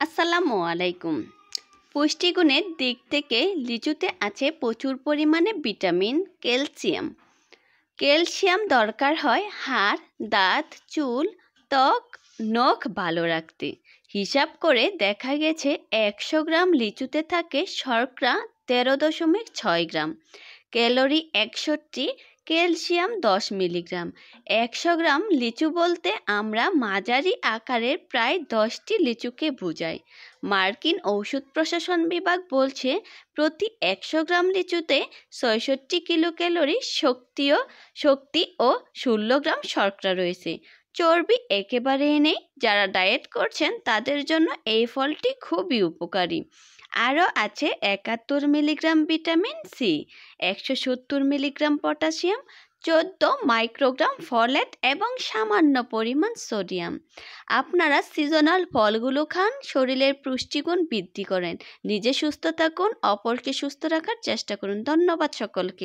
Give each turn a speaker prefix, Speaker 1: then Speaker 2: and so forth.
Speaker 1: আসসালামু আলাইকুম। পুষ্টিগুণের দিক থেকে লিচুতে আছে প্রচুর পরিমাণে ভিটামিন, ক্যালসিয়াম। ক্যালসিয়াম দরকার হয় হাড়, দাঁত, চুল, ত্বক, নখ ভালো রাখতে। হিসাব করে দেখা গেছে 100 গ্রাম লিচুতে থাকে শর্করা 13.6 গ্রাম, ক্যালোরি 61, ক্যালসিয়াম 10 মিলিগ্রাম। 100 গ্রাম লিচু বলতে আমরা মাঝারি আকারের প্রায় 10টি লিচুকে বোঝাই। মার্কিন ঔষধ প্রশাসন বিভাগ বলছে প্রতি 100 গ্রাম লিচুতে 66 কিলো ক্যালোরি শক্তি ও 16 গ্রাম শর্করা রয়েছে। চর্বি একেবারেই নেই। যারা ডায়েট করছেন তাদের জন্য এই ফলটি খুবই উপকারী। আরও আছে 71 milligram vitamin C, 170 milligram potassium, 14 microgram folate এবং সামান্য পরিমাণ সোডিয়াম। আপনারা সিজনাল ফলগুলো খান, শরীরের পুষ্টিগুণ বৃদ্ধি করেন, নিজে সুস্থ থাকুন, অপরকে সুস্থ রাখার চেষ্টা করুন। ধন্যবাদ সকলকে।